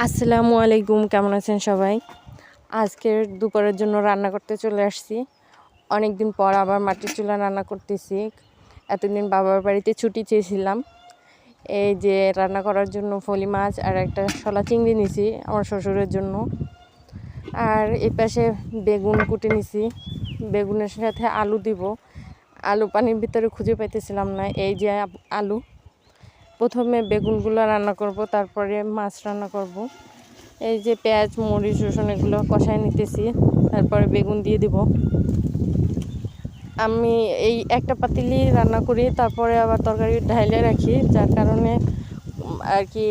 আসসালামু আলাইকুম, কেমন আছেন সবাই? আজকের দুপুরের জন্য রান্না করতে চলে আসছি। অনেক দিন পর আবার মাটির চুলা রান্না করতেছি। এতদিন বাবার বাড়িতে ছুটি চেয়েছিলাম। এই যে রান্না করার জন্য ফলি মাছ আর একটা শলা চিংড়ি নিছি আমার শ্বশুরের জন্য। আর এই পাশে বেগুন কুটে নিছি, বেগুনের সাথে আলু দিব। আলু পানির ভিতরে খুঁজে পাইতেছিলাম না, এই যে আলু। প্রথমে বেগুনগুলো রান্না করব, তারপরে মাছ রান্না করব। এই যে পেঁয়াজ মরিচ রসুন এগুলো কষায় নিতেছি, তারপরে বেগুন দিয়ে দিব। আমি এই একটা পাতিলি রান্না করি, তারপরে আবার তরকারি ঢাইলে রাখি, যার কারণে আর কি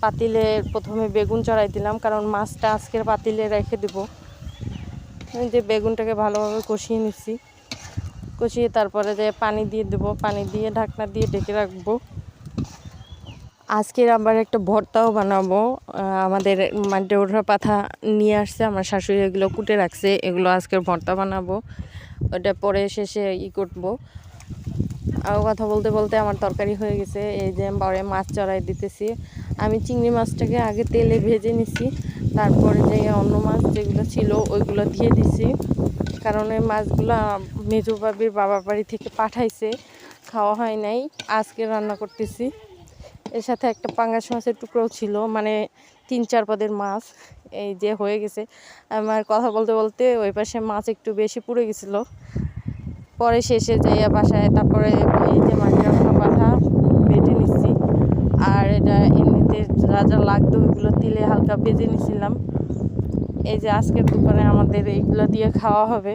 পাতিলে প্রথমে বেগুন চড়াই দিলাম, কারণ মাছটা আজকের পাতিলে রেখে দেব। এই যে বেগুনটাকে ভালোভাবে কষিয়ে নিচ্ছি, কষিয়ে তারপরে যে পানি দিয়ে দেবো, পানি দিয়ে ঢাকনা দিয়ে ঢেকে রাখবো। আজকের আবার একটা ভর্তাও বানাবো। আমাদের মাঠে ওঠা পাতা নিয়ে আসছে আমার শাশুড়ি, এগুলো কুটে রাখছে, এগুলো আজকের ভর্তা বানাবো। ওটা পরে শেষে করবো। আর কথা বলতে বলতে আমার তরকারি হয়ে গেছে। এই যে পরে মাছ চড়াই দিতেছি। আমি চিংড়ি মাছটাকে আগে তেলে ভেজে নিছি, তারপরে যে অন্য মাছ যেগুলো ছিল ওইগুলো দিয়ে দিছি, কারণ এই মাছগুলো মেজো বাবির বাবার বাড়ি থেকে পাঠাইছে, খাওয়া হয় নাই, আজকে রান্না করতেছি। এর সাথে একটা পাঙ্গাস মাছের টুকরোও ছিল, মানে 3-4 পদের মাছ। এই যে হয়ে গেছে। আমার কথা বলতে বলতে ওই পাশে মাছ একটু বেশি পুড়ে গেছিলো। পরে শেষে যাইয়া বাসায় তারপরে এই যে মাটির পাতা বেটে নিচ্ছি, আর এটা এমনিতে যা যা লাগতো ওইগুলো তেলে হালকা ভেজে নিছিলাম। এই যে আজকের দুপুরে আমাদের এইগুলো দিয়ে খাওয়া হবে।